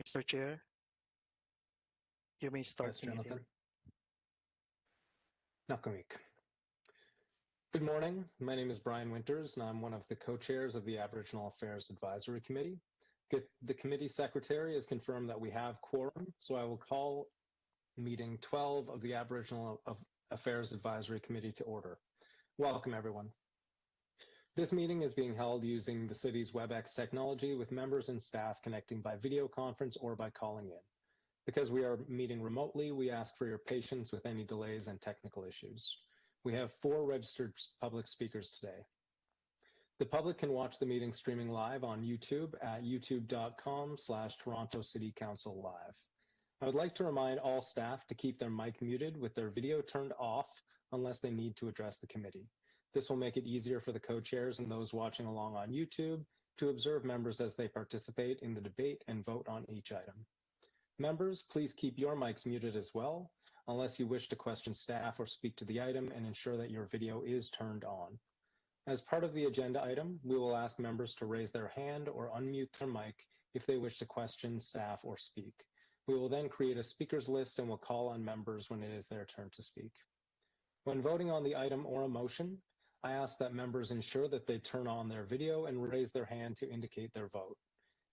Mr. Chair, you may start Yes, the meeting. Jonathan. Nakamik. Good morning. My name is Brian Winters, and I'm one of the co-chairs of the Aboriginal Affairs Advisory Committee. The committee secretary has confirmed that we have quorum, so I will call meeting 12 of the Aboriginal Affairs Advisory Committee to order. Welcome, everyone. This meeting is being held using the city's WebEx technology with members and staff connecting by video conference or by calling in. Because we are meeting remotely, we ask for your patience with any delays and technical issues. We have 4 registered public speakers today. The public can watch the meeting streaming live on YouTube at youtube.com/Toronto City Council Live. I would like to remind all staff to keep their mic muted with their video turned off unless they need to address the committee. This will make it easier for the co-chairs and those watching along on YouTube to observe members as they participate in the debate and vote on each item. Members, please keep your mics muted as well, unless you wish to question staff or speak to the item, and ensure that your video is turned on. As part of the agenda item, we will ask members to raise their hand or unmute their mic if they wish to question staff or speak. We will then create a speakers list and will call on members when it is their turn to speak. When voting on the item or a motion, I ask that members ensure that they turn on their video and raise their hand to indicate their vote.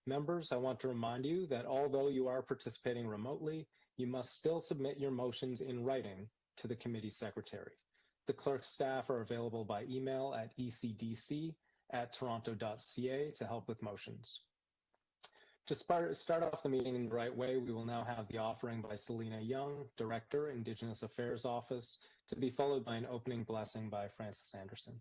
Members, I want to remind you that although you are participating remotely, you must still submit your motions in writing to the committee secretary. The clerk's staff are available by email at ecdc@toronto.ca to help with motions. To start off the meeting in the right way, we will now have the offering by Selena Young, Director, Indigenous Affairs Office, to be followed by an opening blessing by Francis Anderson.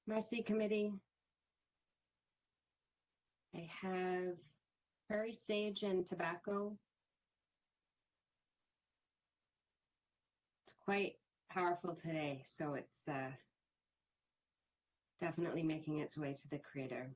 Merci Committee. I have prairie sage and tobacco. It's quite powerful today, so it's definitely making its way to the creator.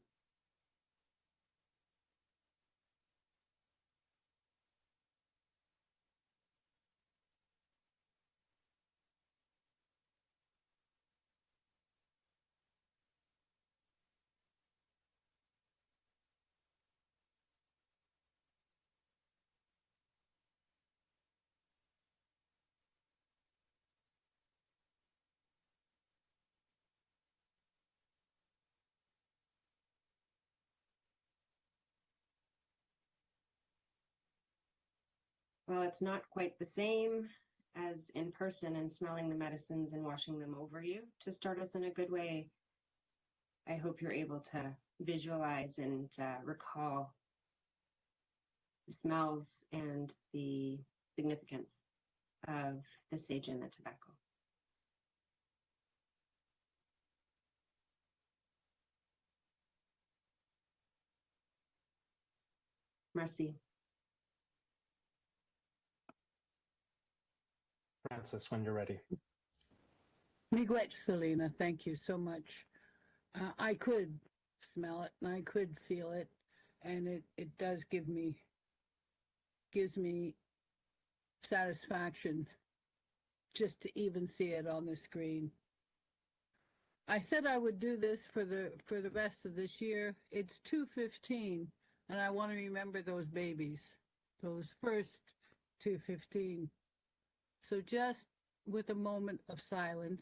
Well, it's not quite the same as in person and smelling the medicines and washing them over you. To start us in a good way, I hope you're able to visualize and recall the smells and the significance of the sage and the tobacco. Merci. Francis, when you're ready. Miigwech, Selena, thank you so much. I could smell it and I could feel it, and it does gives me satisfaction just to even see it on the screen. I said I would do this for the rest of this year. It's 2:15, and I want to remember those babies, those first 2:15. So just with a moment of silence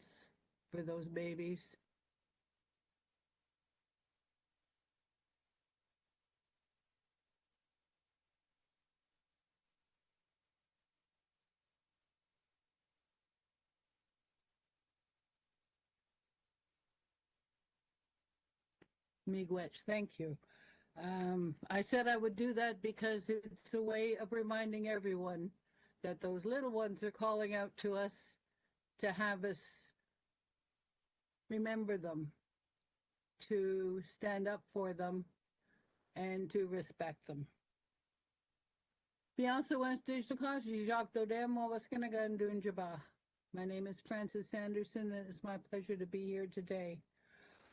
for those babies. Miigwech, thank you. I said I would do that because it's a way of reminding everyone that those little ones are calling out to us to have us remember them, to stand up for them, and to respect them. Bien, so Wednesday, Jacques Dodem, was going to go and do in Jabba. My name is Frances Anderson, and it's my pleasure to be here today.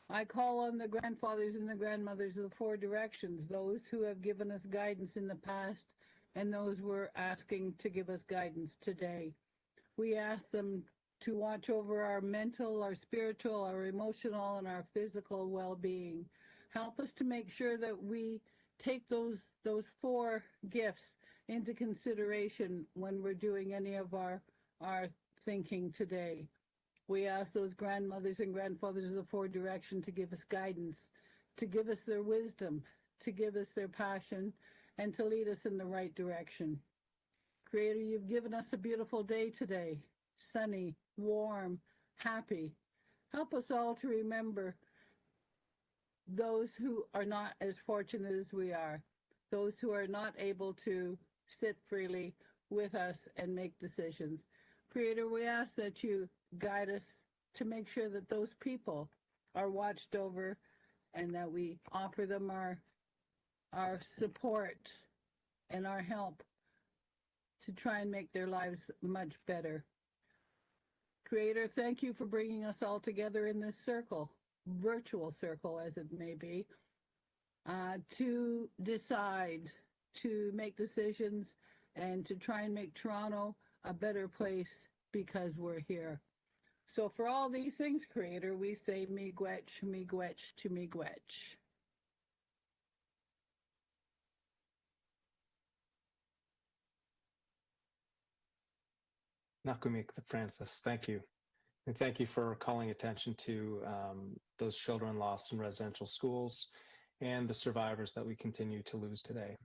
I call on the grandfathers and the grandmothers of the four directions, those who have given us guidance in the past and those we're asking to give us guidance today. We ask them to watch over our mental, our spiritual, our emotional, and our physical well-being. Help us to make sure that we take those four gifts into consideration when we're doing any of our thinking today. We ask those grandmothers and grandfathers of the four direction to give us guidance, to give us their wisdom, to give us their passion, and to lead us in the right direction. Creator, you've given us a beautiful day today, sunny, warm, happy. Help us all to remember those who are not as fortunate as we are, those who are not able to sit freely with us and make decisions. Creator, we ask that you guide us to make sure that those people are watched over and that we offer them our support and our help to try and make their lives much better. Creator, thank you for bringing us all together in this circle, virtual circle as it may be, to decide, to make decisions, and to try and make Toronto a better place because we're here. So for all these things, Creator, we say miigwech to miigwech. Nakumik, Francis, thank you. And thank you for calling attention to those children lost in residential schools and the survivors that we continue to lose today.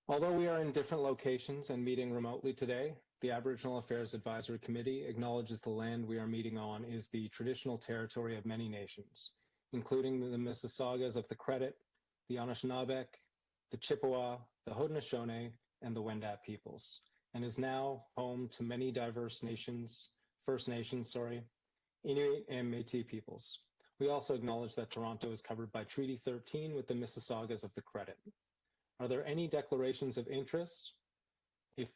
Although we are in different locations and meeting remotely today, the Aboriginal Affairs Advisory Committee acknowledges the land we are meeting on is the traditional territory of many nations, including the Mississaugas of the Credit, the Anishinaabe, the Chippewa, the Haudenosaunee, and the Wendat peoples, and is now home to many diverse nations, First Nations, Inuit and Métis peoples. We also acknowledge that Toronto is covered by Treaty 13 with the Mississaugas of the Credit. Are there any declarations of interest if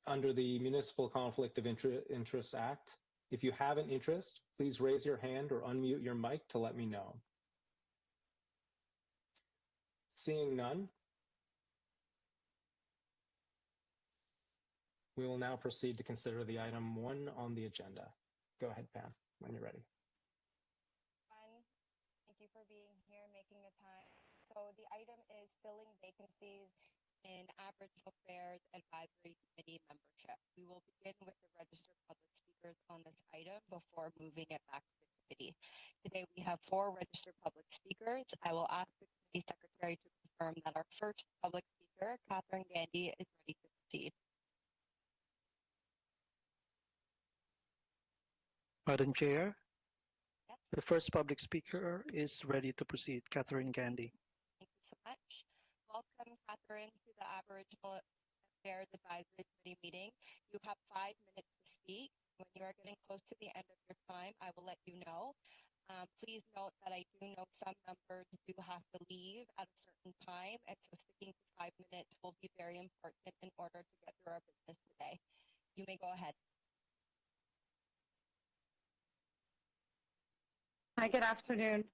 under the Municipal Conflict of Interest Act? If you have an interest, please raise your hand or unmute your mic to let me know. Seeing none, we will now proceed to consider the item 1 on the agenda. Go ahead, Pam, when you're ready. Thank you for being here, making the time. So the item is filling vacancies in Aboriginal Affairs Advisory Committee membership. We will begin with the registered public speakers on this item before moving it back to the committee. Today we have 4 registered public speakers. I will ask the committee secretary to confirm that our first public speaker, Catherine Gandy, is ready to proceed. Madam Chair, Yes. the first public speaker is ready to proceed, Catherine Gandy. Thank you so much. Welcome, Catherine, to the Aboriginal Affairs Advisory Committee meeting. You have 5 minutes to speak. When you are getting close to the end of your time, I will let you know. Please note that I do know some members do have to leave at a certain time, and so sticking to 5 minutes will be very important in order to get through our business today. You may go ahead. Hi, good afternoon.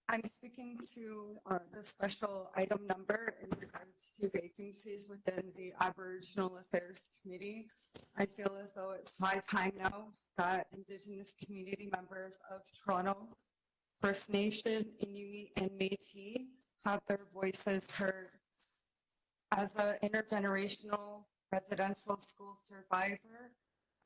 I'm speaking to the special item number in regards to vacancies within the Aboriginal Affairs Committee. I feel as though it's high time now that Indigenous community members of Toronto, First Nation, Inuit, and Métis have their voices heard. As an intergenerational residential school survivor,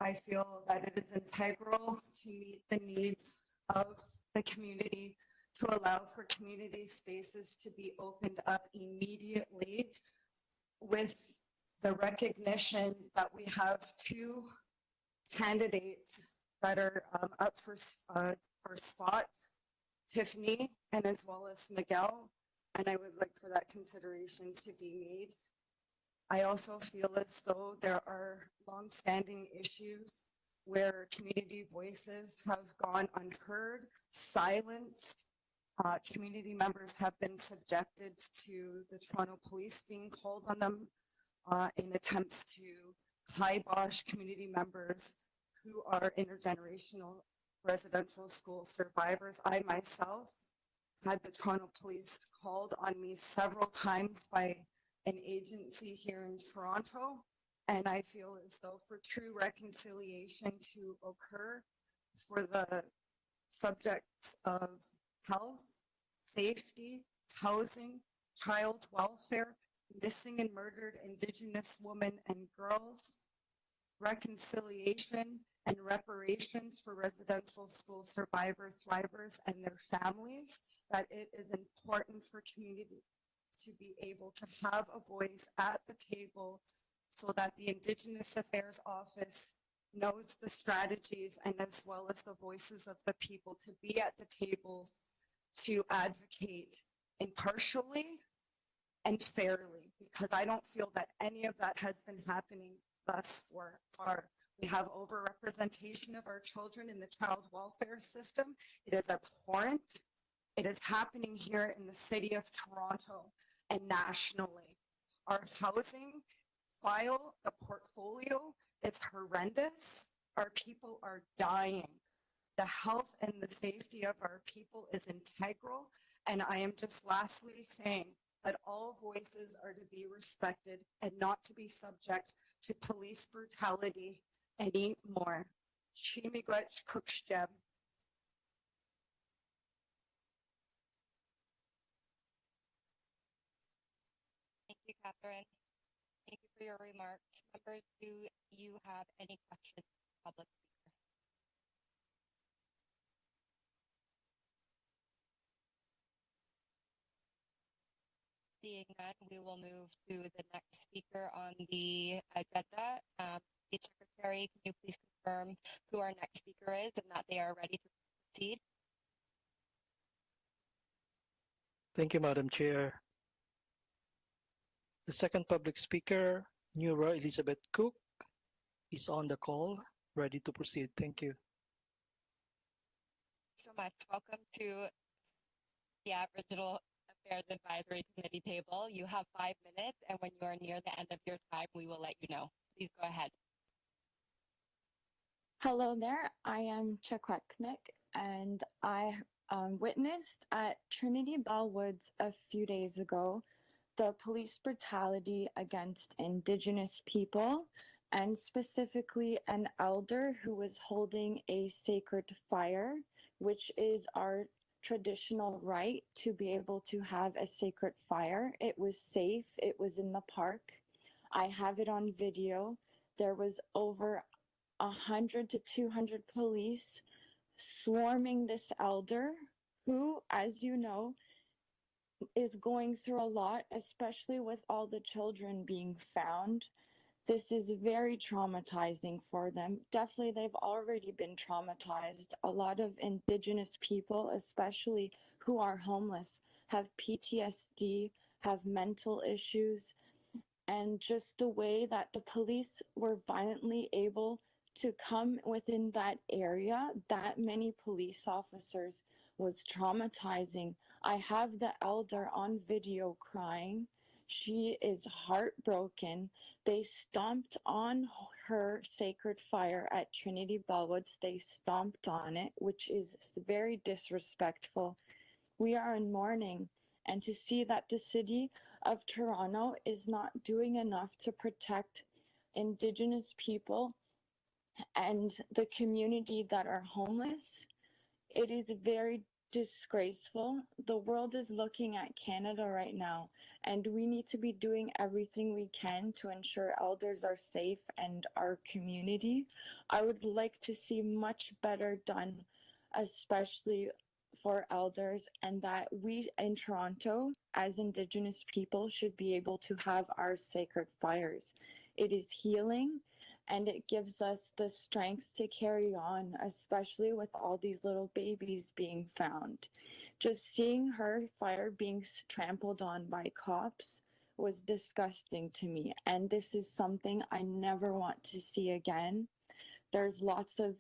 I feel that it is integral to meet the needs of the community to allow for community spaces to be opened up immediately, with the recognition that we have 2 candidates that are up for spots, Tiffany and as well as Miguel, and I would like for that consideration to be made. I also feel as though there are long-standing issues where community voices have gone unheard, silenced. Community members have been subjected to the Toronto Police being called on them in attempts to Kibosh community members who are intergenerational residential school survivors. I myself had the Toronto Police called on me several times by an agency here in Toronto, and I feel as though for true reconciliation to occur for the subjects of health, safety, housing, child welfare, missing and murdered Indigenous women and girls, reconciliation and reparations for residential school survivors, thrivers, and their families, that it is important for community to be able to have a voice at the table so that the Indigenous Affairs Office knows the strategies and as well as the voices of the people to be at the tables to advocate impartially and fairly, because I don't feel that any of that has been happening thus far. We have overrepresentation of our children in the child welfare system. It is abhorrent. It is happening here in the city of Toronto and nationally. Our housing file, the portfolio is horrendous. Our people are dying. The health and the safety of our people is integral. And I am just lastly saying that all voices are to be respected and not to be subject to police brutality anymore. Chimigwech Kukshteb. Thank you, Catherine. Thank you for your remarks. Members, do you have any questions for the public speaker? Seeing none, we will move to the next speaker on the agenda. Secretary, can you please confirm who our next speaker is and that they are ready to proceed? Thank you, Madam Chair. The second public speaker, Neura Elizabeth Cook, is on the call, ready to proceed. Thank you. So much. Welcome to the Aboriginal Affairs Advisory Committee table. You have 5 minutes, and when you are near the end of your time, we will let you know. Please go ahead. Hello there, I am Chekwekmik, and I witnessed at Trinity Bellwoods a few days ago the police brutality against Indigenous people, and specifically an elder who was holding a sacred fire, which is our traditional right to be able to have a sacred fire. It was safe, it was in the park. I have it on video. There was over 100 to 200 police swarming this elder who, as you know, is going through a lot, especially with all the children being found. This is very traumatizing for them. Definitely, they've already been traumatized. A lot of Indigenous people, especially who are homeless, have PTSD, have mental issues, and just the way that the police were violently able to come within that area, that many police officers, was traumatizing. I have the elder on video crying. She is heartbroken. They stomped on her sacred fire at Trinity Bellwoods. They stomped on it, which is very disrespectful. We are in mourning, and to see that the city of Toronto is not doing enough to protect Indigenous people and the community that are homeless, it is very disgraceful. The world is looking at Canada right now, and we need to be doing everything we can to ensure elders are safe and our community. I would like to see much better done, especially for elders, and that we in Toronto, as Indigenous people, should be able to have our sacred fires. It is healing, and it gives us the strength to carry on, especially with all these little babies being found. Just seeing her fire being trampled on by cops was disgusting to me, and this is something I never want to see again. There's lots of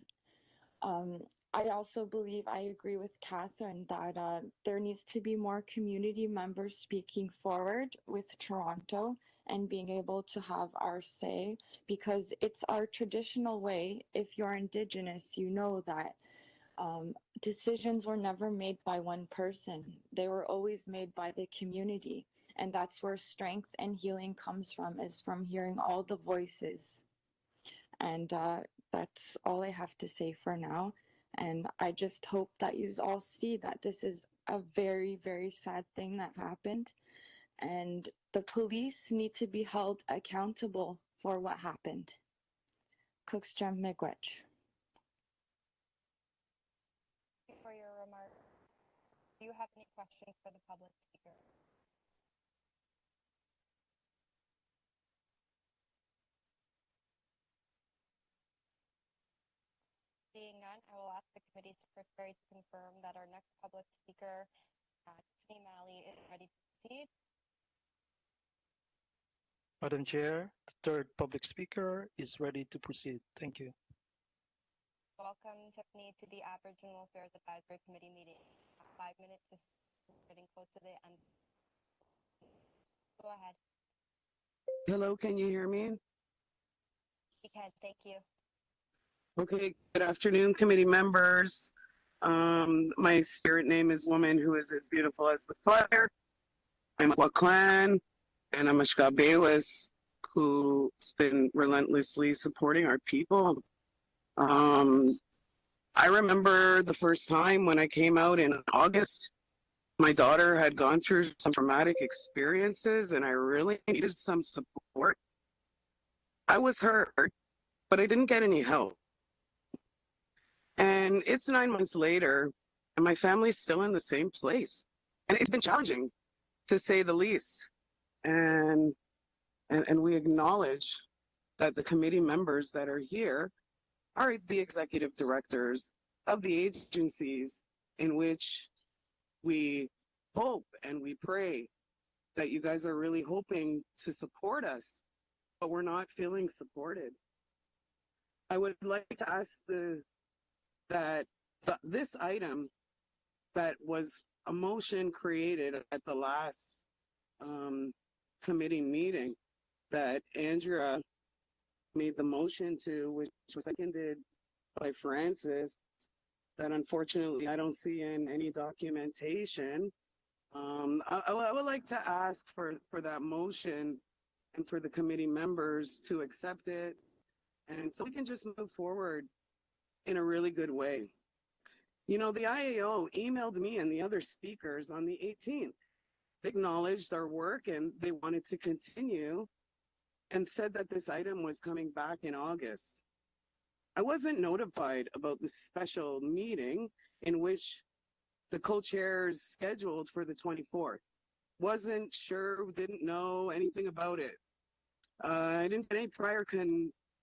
I also believe I agree with Catherine that there needs to be more community members speaking forward with Toronto and being able to have our say, because it's our traditional way. If you're Indigenous, you know that decisions were never made by one person. They were always made by the community. And that's where strength and healing comes from, is from hearing all the voices. And that's all I have to say for now. And I just hope that you all see that this is a very, very sad thing that happened. And the police need to be held accountable for what happened. Cookstrom Miigwech. For your remarks. Do you have any questions for the public speaker? Seeing none, I will ask the committee secretary to confirm that our next public speaker, Tiffany Malley, is ready to proceed. Madam Chair, the third public speaker is ready to proceed. Thank you. Welcome, Tiffany, to the Aboriginal Affairs Advisory Committee meeting. 5 minutes is getting close to the end. Go ahead. Hello, can you hear me? We can, thank you. Okay, good afternoon, committee members. My spirit name is Woman Who Is As Beautiful as the Fire. I'm a Clan, and I'm a Shkabelis who's been relentlessly supporting our people. I remember the first time when I came out in August, my daughter had gone through some traumatic experiences and I really needed some support. I was hurt, but I didn't get any help. And it's 9 months later, and my family's still in the same place. And it's been challenging, to say the least. And we acknowledge that the committee members that are here are the executive directors of the agencies in which we hope and we pray that you guys are really hoping to support us, but we're not feeling supported. I would like to ask this item that was a motion created at the last committee meeting that Andrea made the motion to, which was seconded by Francis, that unfortunately I don't see in any documentation. I would like to ask for that motion and for the committee members to accept it, and so we can just move forward in a really good way. You know, the IAO emailed me and the other speakers on the 18th. They acknowledged our work and they wanted to continue and said that this item was coming back in August. I wasn't notified about the special meeting in which the co-chairs scheduled for the 24th. Wasn't sure, didn't know anything about it. I didn't get any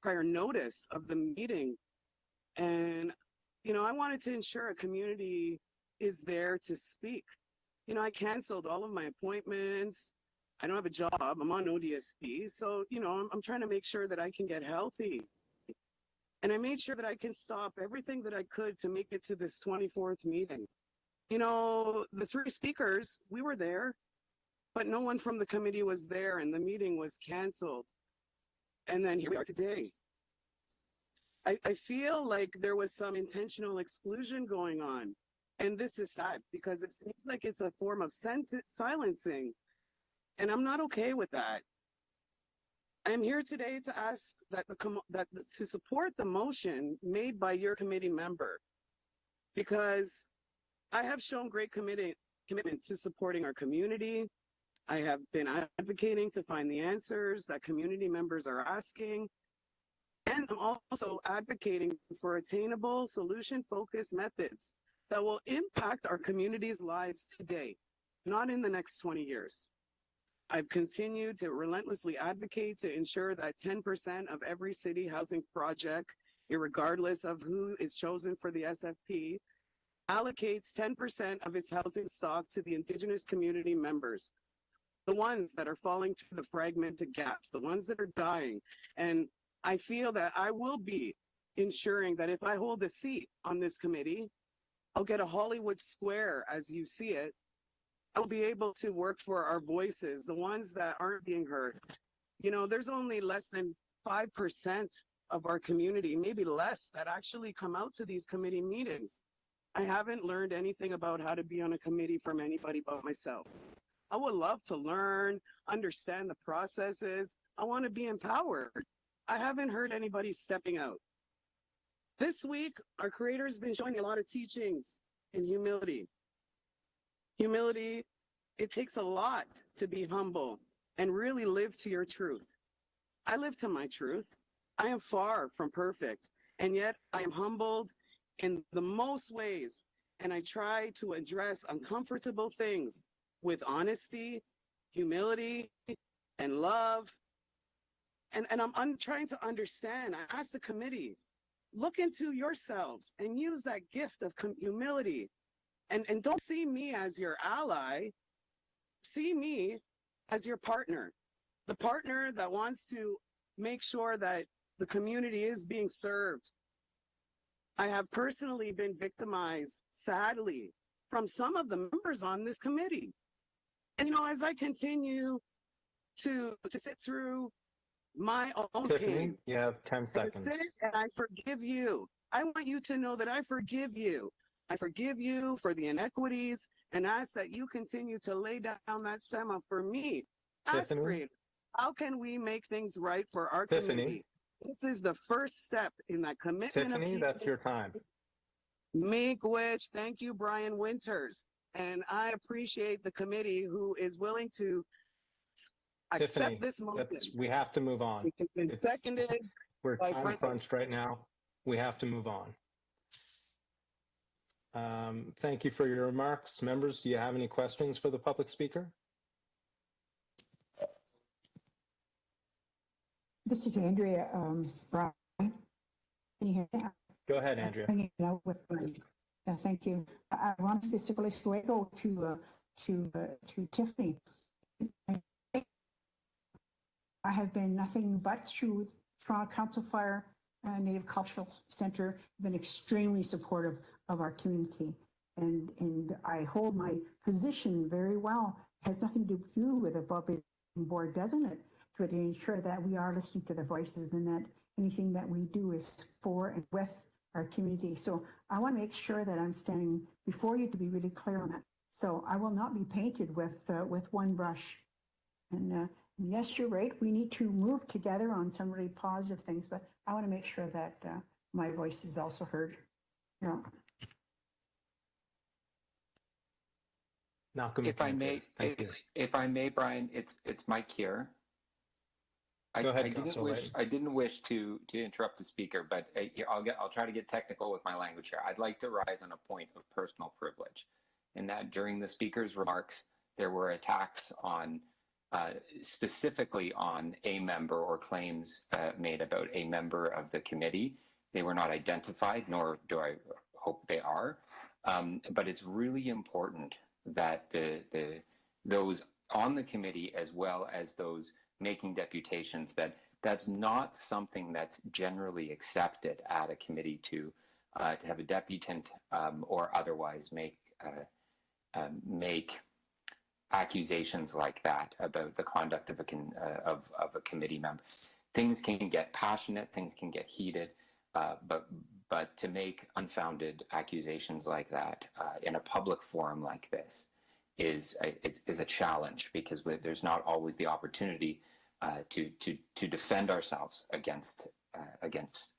prior notice of the meeting. And, you know, I wanted to ensure a community is there to speak. You know, I canceled all of my appointments. I don't have a job. I'm on ODSP. So, you know, I'm trying to make sure that I can get healthy. And I made sure that I can stop everything that I could to make it to this 24th meeting. You know, the three speakers, we were there, but no one from the committee was there and the meeting was canceled. And then here we are today. I feel like there was some intentional exclusion going on. And this is sad because it seems like it's a form of silencing. And I'm not okay with that. I'm here today to ask that to support the motion made by your committee member, because I have shown great commitment to supporting our community. I have been advocating to find the answers that community members are asking. And I'm also advocating for attainable, solution-focused methods that will impact our community's lives today, not in the next 20 years. I've continued to relentlessly advocate to ensure that 10% of every city housing project, irregardless of who is chosen for the SFP, allocates 10% of its housing stock to the Indigenous community members, the ones that are falling through the fragmented gaps, the ones that are dying. And I feel that I will be ensuring that if I hold a seat on this committee, I'll get a Hollywood square as you see it. I'll be able to work for our voices, the ones that aren't being heard, You know, there's only less than 5% of our community, maybe less, that actually come out to these committee meetings. I haven't learned anything about how to be on a committee from anybody but myself. I would love to learn, understand the processes. I want to be empowered. I haven't heard anybody stepping out. This week, our creator has been showing me a lot of teachings in humility. Humility, it takes a lot to be humble and really live to your truth. I live to my truth. I am far from perfect, and yet I am humbled in the most ways, and I try to address uncomfortable things with honesty, humility, and love. And I'm trying to understand. I asked the committee, look into yourselves and use that gift of humility. And don't see me as your ally. See me as your partner, the partner that wants to make sure that the community is being served. I have personally been victimized, sadly, from some of the members on this committee. And, you know, as I continue to sit through my own Tiffany, pain, you have 10 I seconds. sit and I forgive you. I want you to know that I forgive you. I forgive you for the inequities and ask that you continue to lay down that sema for me. Ask Tiffany? Creator, how can we make things right for our Tiffany? community? This is the first step in that commitment. Tiffany, that's your time. Make which, thank you, Brian Winters. And I appreciate the committee who is willing to accept Tiffany, this motion. we have to move on. It has been seconded. We're by time Frank. crunched right now. We have to move on. Thank you for your remarks. Members, do you have any questions for the public speaker? This is Andrea Brian. Can you hear me? Go ahead, Andrea. Thank you. I want to say Circulation Luego to Tiffany. I have been nothing but through Toronto Council Fire Native Cultural Centre, been extremely supportive of our community. And I hold my position very well. It has nothing to do with the Above Board, doesn't it? To ensure that we are listening to the voices and that anything that we do is for and with our community. So I want to make sure that I'm standing before you to be really clear on that. So I will not be painted with one brush. And yes, you're right. We need to move together on some really positive things, but I want to make sure that my voice is also heard. Yeah. Malcolm, if I may, thank you. If I may, Brian, it's Mike here. Go ahead, I didn't wish to interrupt the speaker, but I'll try to get technical with my language here. I'd like to rise on a point of personal privilege, in that during the speaker's remarks, there were attacks on specifically on a member or claims made about a member of the committee. They were not identified, nor do I hope they are. But it's really important that those on the committee, as well as those making deputations, that's not something that's generally accepted at a committee to have a deputant or otherwise make accusations like that about the conduct of a committee member. Things can get passionate, things can get heated, but to make unfounded accusations like that in a public forum like this is a challenge, because there's not always the opportunity to defend ourselves against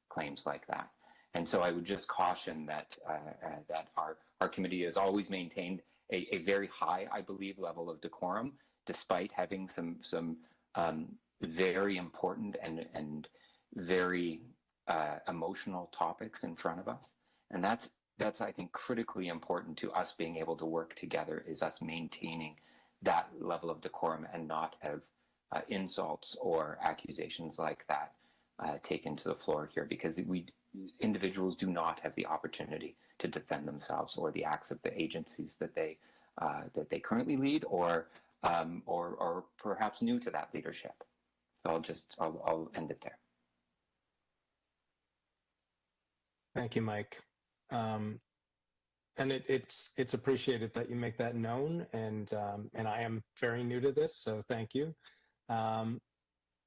claims like that. And so I would just caution that that our committee has always maintained a very high, I believe, level of decorum, despite having some very important and very emotional topics in front of us. And that's I think critically important to us being able to work together, is us maintaining that level of decorum and not have insults or accusations like that taken to the floor here, because individuals do not have the opportunity to defend themselves or the acts of the agencies that they currently lead, or perhaps new to that leadership. So I'll end it there. Thank you, Mike. And it's appreciated that you make that known, and I am very new to this, so thank you.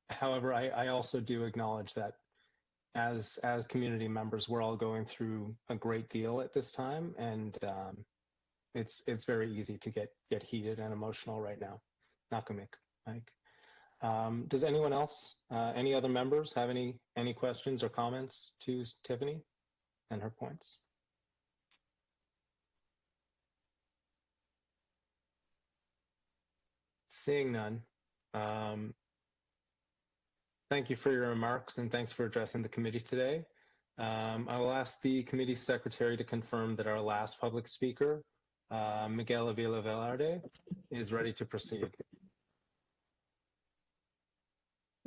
However, I also do acknowledge that as community members, we're all going through a great deal at this time, and it's very easy to get heated and emotional right now. Nakamik, Mike. Does anyone else, any other members, have any questions or comments to Tiffany and her points? Seeing none. Thank you for your remarks and thanks for addressing the committee today. I will ask the committee secretary to confirm that our last public speaker, Miguel Avila Velarde, is ready to proceed.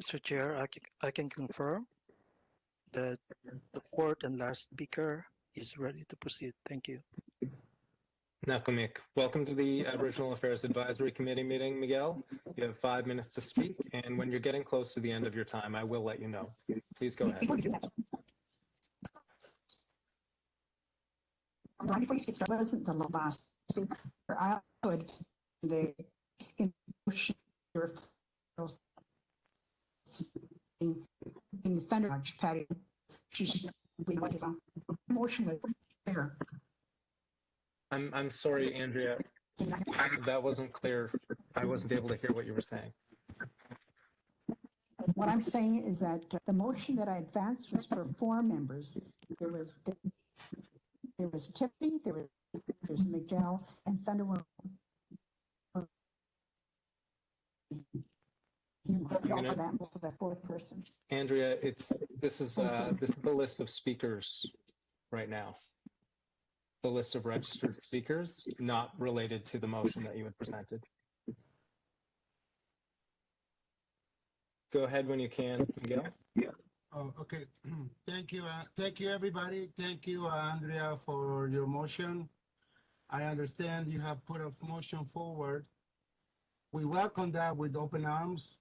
Mr. Chair, I can confirm that the fourth and last speaker is ready to proceed. Thank you. Nakamik, welcome to the Aboriginal Affairs Advisory Committee meeting, Miguel. You have 5 minutes to speak, and when you're getting close to the end of your time, I will let you know. Please go ahead. Before you speak, I wasn't the last speaker. I would the in the Thunder Lodge patio. She's motion was clear. I'm sorry, Andrea. That wasn't clear. I wasn't able to hear what you were saying. What I'm saying is that the motion that I advanced was for 4 members. There was Tiffany, there's Miguel, and Thunder. For the 4th person. Andrea, this is the list of speakers right now. The list of registered speakers, not related to the motion that you had presented. Go ahead when you can, Miguel. Oh, okay. Thank you, everybody. Thank you, Andrea, for your motion. I understand you have put a motion forward. We welcome that with open arms.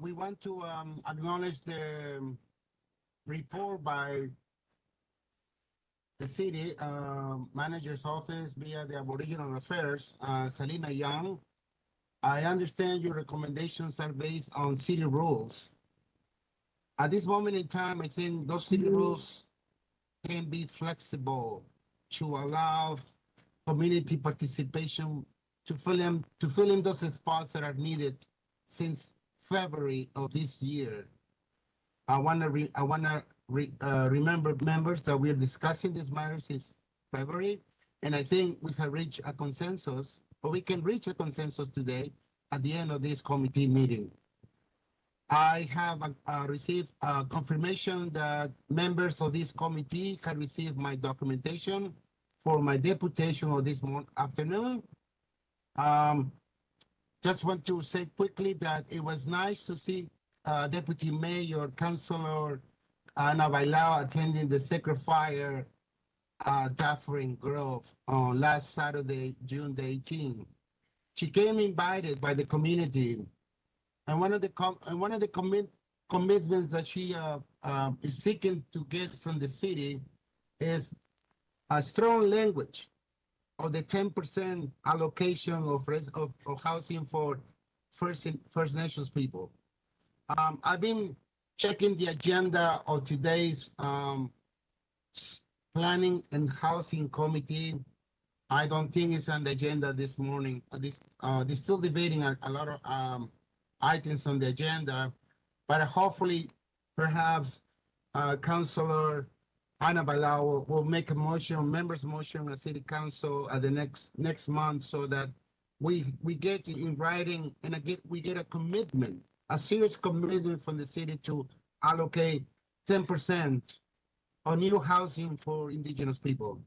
We want to acknowledge the report by the city manager's office via the Aboriginal Affairs, Salina Young. I understand your recommendations are based on city rules. At this moment in time, I think those city rules can be flexible to allow community participation to fill in those spots that are needed since February of this year. I want to remember members that we are discussing this matter since February, and I think we have reached a consensus, or we can reach a consensus today at the end of this committee meeting. I have received confirmation that members of this committee have received my documentation for my deputation of this afternoon. Just want to say quickly that it was nice to see Deputy Mayor, Councilor Ana Bailao attending the Sacred Fire Dufferin Grove on last Saturday, June the 18th. She came invited by the community, and one of the commitments that she is seeking to get from the city is a strong language of the 10% allocation of housing for First Nations people. I've been checking the agenda of today's Planning and Housing Committee. I don't think it's on the agenda this morning. They're still debating a lot of items on the agenda, but hopefully, perhaps Councilor Ana Bailao will make a motion, members' motion at City Council at the next month, so that we get in writing and we get a commitment, a serious commitment from the city to allocate 10% on new housing for Indigenous people.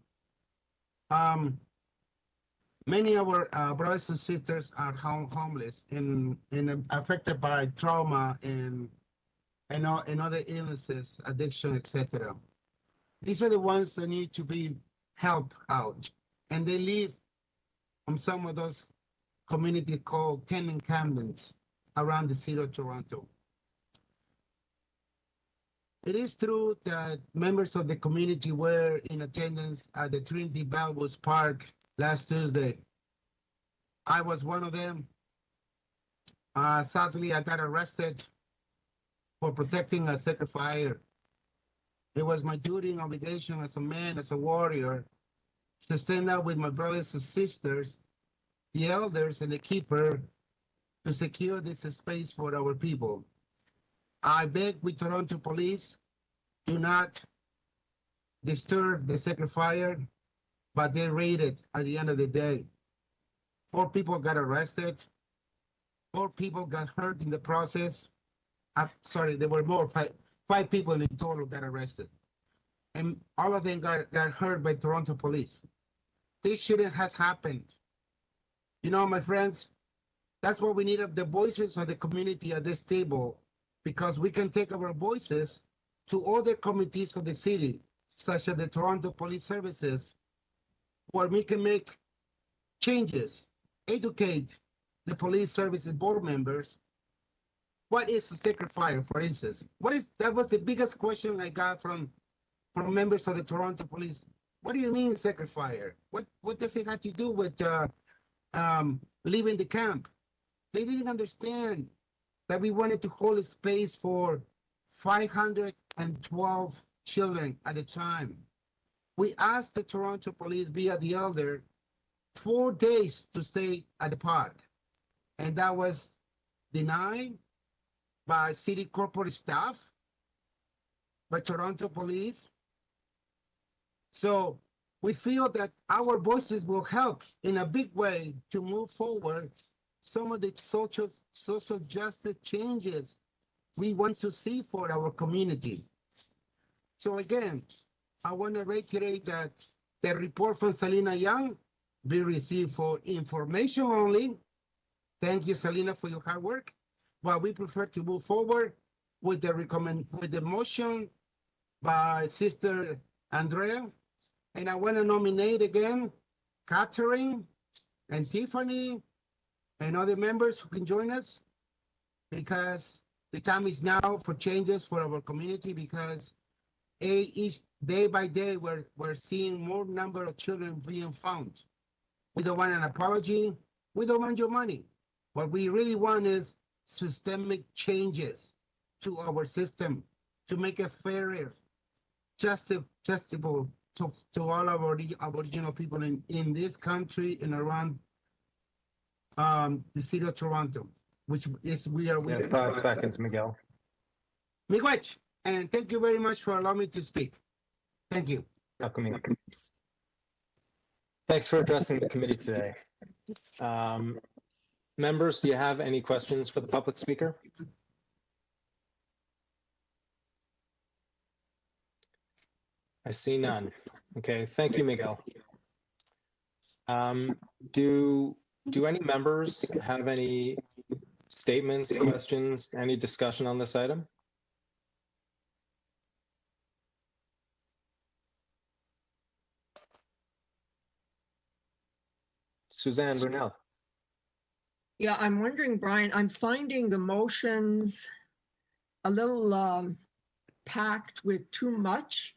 Many of our brothers and sisters are homeless and affected by trauma and other illnesses, addiction, etc. These are the ones that need to be helped out, and they live on some of those communities called tenant encampments around the city of Toronto. It is true that members of the community were in attendance at the Trinity Bellwoods Park last Tuesday. I was one of them. Sadly, I got arrested for protecting a sacred fire. It was my duty and obligation as a man, as a warrior, to stand up with my brothers and sisters, the elders and the keeper, to secure this space for our people. I beg with Toronto police, do not disturb the sacred fire, but they raided at the end of the day. 4 people got arrested. 4 people got hurt in the process. Sorry, there were more, five people in total got arrested. And all of them got hurt by Toronto police. This shouldn't have happened. You know, my friends, that's what we need of the voices of the community at this table, because we can take our voices to other committees of the city, such as the Toronto Police Services, where we can make changes, educate the police services board members. What is a sacred fire, for instance? That was the biggest question I got from members of the Toronto Police. What do you mean sacred fire? What does it have to do with leaving the camp? They didn't understand that we wanted to hold a space for 512 children at a time. We asked the Toronto Police via the elder 4 days to stay at the park, and that was denied by city corporate staff, by Toronto Police. So we feel that our voices will help in a big way to move forward some of the social justice changes we want to see for our community. So again, I want to reiterate that the report from Selena Young be received for information only. Thank you, Selena, for your hard work. But we prefer to move forward with the motion by Sister Andrea. And I want to nominate again Catherine and Tiffany and other members who can join us, because the time is now for changes for our community, because each day by day we're seeing more number of children being found. We don't want an apology. We don't want your money. What we really want is systemic changes to our system to make it fairer, justable to all of our Aboriginal people in this country and around the city of Toronto, which is we are. Yeah, 5 seconds, Miguel. Miigwech, and thank you very much for allowing me to speak. Thank you. Thanks for addressing the committee today. Members, do you have any questions for the public speaker? I see none. Okay, thank you, Miguel. Do any members have any statements, questions, any discussion on this item? Suzanne Brunel. Yeah, I'm wondering, Brian, I'm finding the motions a little packed with too much.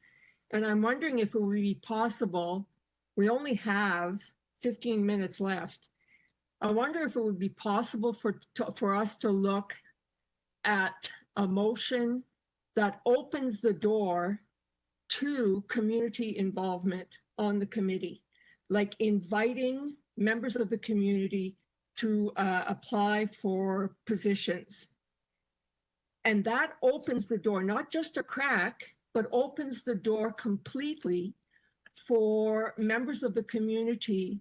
And I'm wondering if it would be possible, we only have 15 minutes left. I wonder if it would be possible for us to look at a motion that opens the door to community involvement on the committee, like inviting members of the community to apply for positions. And that opens the door, not just a crack, but opens the door completely for members of the community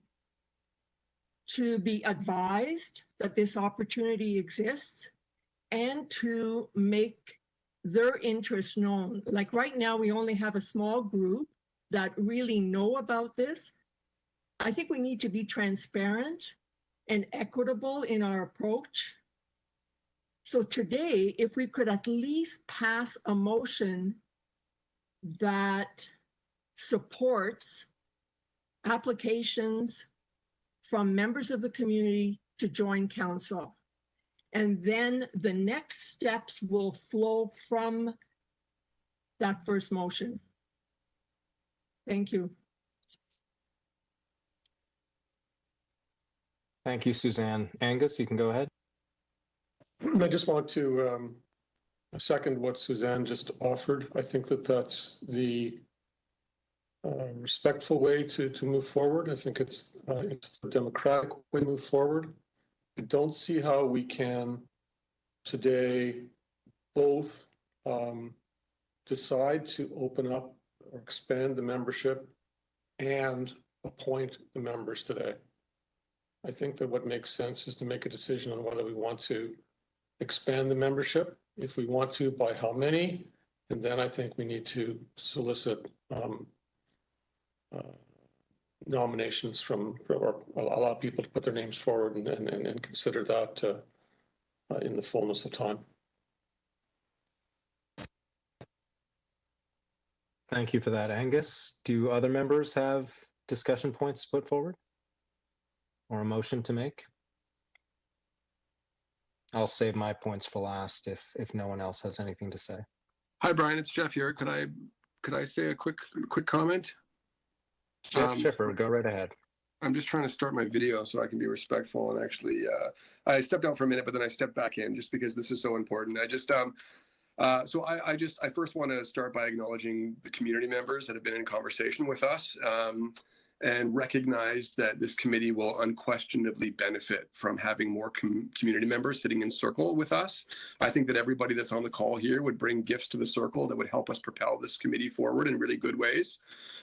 to be advised that this opportunity exists and to make their interests known. Like right now, we only have a small group that really know about this. I think we need to be transparent and equitable in our approach. So today, if we could at least pass a motion that supports applications from members of the community to join council. And then the next steps will flow from that first motion. Thank you. Thank you, Suzanne. Angus, you can go ahead. I just want to I second what Suzanne just offered. I think that that's the respectful way to move forward. I think it's the democratic way to move forward. I don't see how we can today both decide to open up or expand the membership and appoint the members today. I think that what makes sense is to make a decision on whether we want to expand the membership, if we want to, by how many, and then I think we need to solicit nominations from, or allow people to put their names forward and consider that in the fullness of time. Thank you for that, Angus. Do other members have discussion points to put forward or a motion to make? I'll save my points for last if no one else has anything to say. Hi, Brian. It's Jeff here. Could I say a quick comment? Jeff Schiffer, go right ahead. I'm just trying to start my video so I can be respectful and actually. I stepped out for a minute, but then I stepped back in just because this is so important. I first want to start by acknowledging the community members that have been in conversation with us. And recognize that this committee will unquestionably benefit from having more community members sitting in circle with us. I think that everybody that's on the call here would bring gifts to the circle that would help us propel this committee forward in really good ways.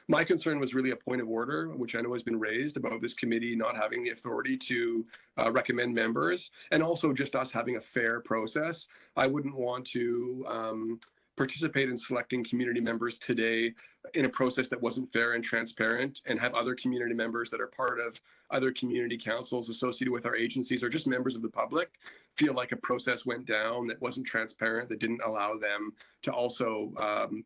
My concern was really a point of order, which I know has been raised about this committee not having the authority to recommend members, and also just us having a fair process. I wouldn't want to participate in selecting community members today in a process that wasn't fair and transparent, and have other community members that are part of other community councils associated with our agencies or just members of the public feel like a process went down that wasn't transparent, that didn't allow them to also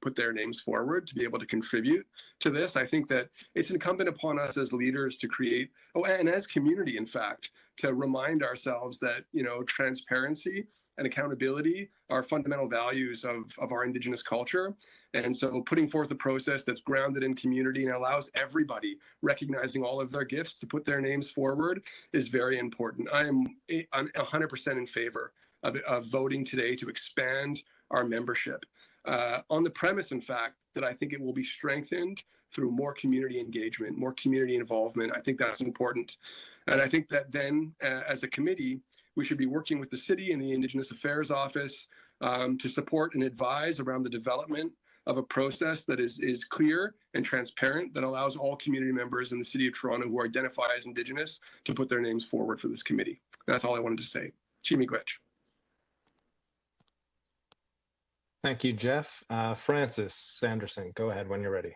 put their names forward to be able to contribute to this. I think that it's incumbent upon us as leaders to create, and as community, in fact, to remind ourselves that, transparency and accountability are fundamental values of our Indigenous culture. And so putting forth a process that's grounded in community and allows everybody, recognizing all of their gifts, to put their names forward is very important. I'm 100% in favor of voting today to expand our membership on the premise, in fact, that I think it will be strengthened through more community engagement, more community involvement. I think that's important. And I think that then, as a committee, we should be working with the city and the Indigenous Affairs Office to support and advise around the development of a process that is clear and transparent, that allows all community members in the City of Toronto who identify as Indigenous to put their names forward for this committee. That's all I wanted to say. Chimigwech. Thank you, Jeff. Francis Sanderson, go ahead when you're ready.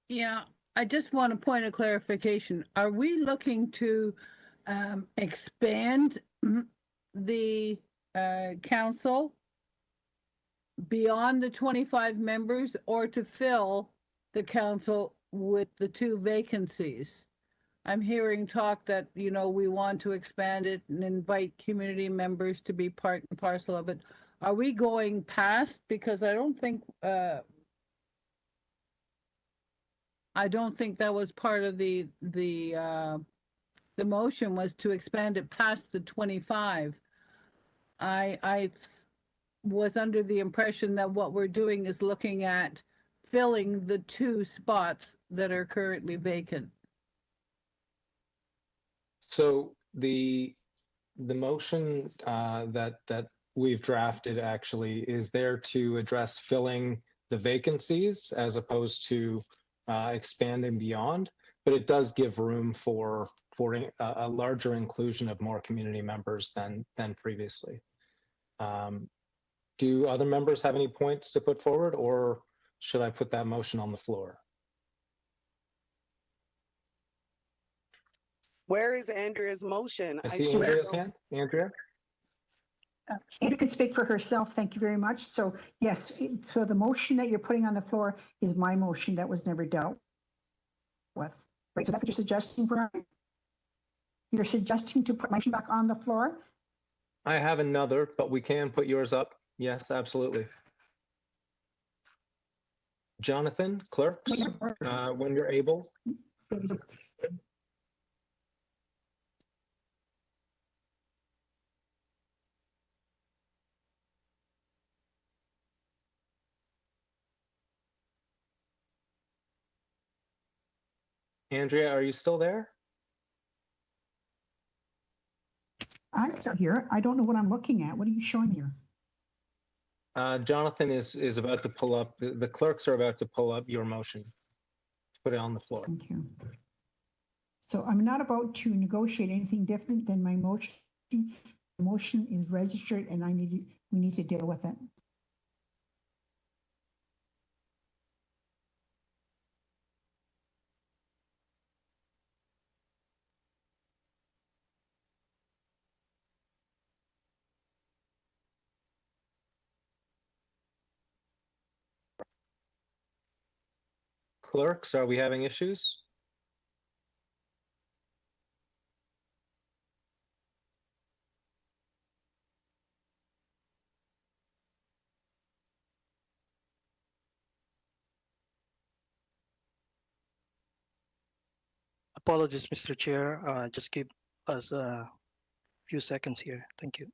Yeah, I just want a point of clarification. Are we looking to expand the council beyond the 25 members, or to fill the council with the 2 vacancies? I'm hearing talk that, we want to expand it and invite community members to be part and parcel of it. Are we going past? Because I don't think that was part of the motion, was to expand it past the 25. I was under the impression that what we're doing is looking at filling the 2 spots that are currently vacant. So the motion that we've drafted actually is there to address filling the vacancies as opposed to expanding beyond, but it does give room for a larger inclusion of more community members than previously. Do other members have any points to put forward, or should I put that motion on the floor? Where is Andrea's motion? I see Andrea's hand. Andrea? Andrea can speak for herself. Thank you very much. So yes, so the motion that you're putting on the floor is my motion that was never dealt with. Right, so that's what you're suggesting, Brian? You're suggesting to put my motion back on the floor? I have another, but we can put yours up. Yes, absolutely. Jonathan, clerks, when you're able. Andrea, are you still there? I'm still here. I don't know what I'm looking at. What are you showing here? Jonathan is about to pull up, the clerks are about to pull up your motion, put it on the floor. Thank you. So I'm not about to negotiate anything different than my motion. The motion is registered and we need to deal with it. Clerks, are we having issues? Apologies, Mr. Chair. Just give us a few seconds here. Thank you.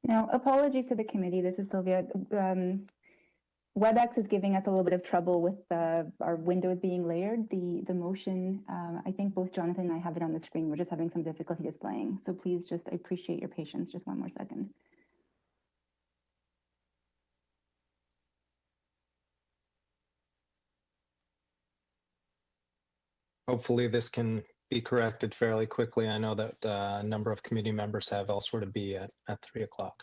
Now, apologies to the committee. This is Sylvia. WebEx is giving us a little bit of trouble with our windows being layered. The motion, I think both Jonathan and I have it on the screen. We're just having some difficulty displaying. So please just, I appreciate your patience. Just one more second. Hopefully this can be corrected fairly quickly. I know that a number of committee members have elsewhere to be at 3 o'clock.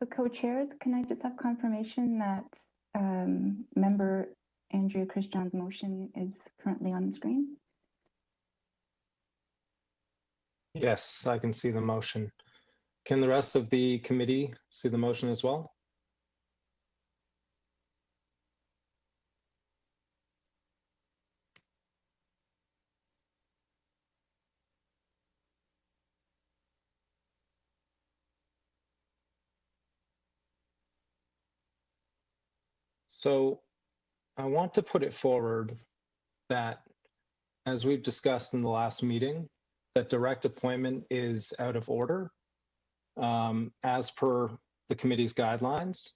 The co-chairs, can I just have confirmation that member Andrea Christian's motion is currently on the screen? Yes, I can see the motion. Can the rest of the committee see the motion as well? So I want to put it forward that, as we've discussed in the last meeting, that direct appointment is out of order as per the committee's guidelines.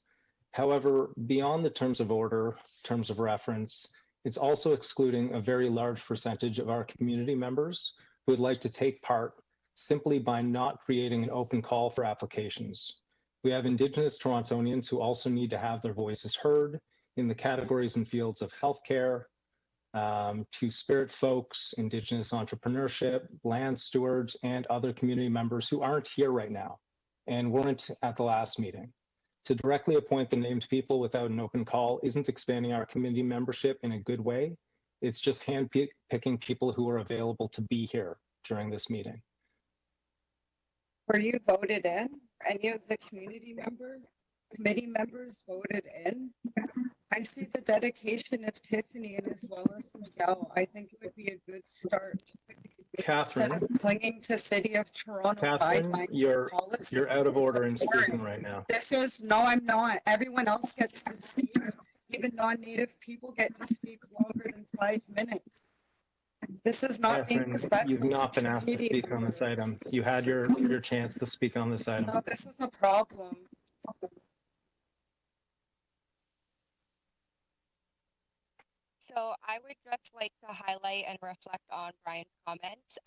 However, beyond the terms of order, terms of reference, it's also excluding a very large percentage of our community members who would like to take part simply by not creating an open call for applications. We have Indigenous Torontonians who also need to have their voices heard in the categories and fields of healthcare, Two-Spirit folks, Indigenous entrepreneurship, land stewards, and other community members who aren't here right now and weren't at the last meeting. To directly appoint the named people without an open call isn't expanding our community membership in a good way. It's just hand-picking people who are available to be here during this meeting. Were you voted in? Any of the community members committee members voted in. I see the dedication of Tiffany and as well as Miguel. I think it would be a good start. Catherine, Instead of clinging to City of Toronto Catherine, guidelines you're and policies. you're out of It's order in speaking important. right now. This is, no, I'm not. Everyone else gets to speak. Even non-native people get to speak longer than 5 minutes. This is not being Catherine, respectful. you've not to been asked to community speak on this item. members. You had your chance to speak on this item. No, this is a problem. So I would just like to highlight and reflect on Brian's comments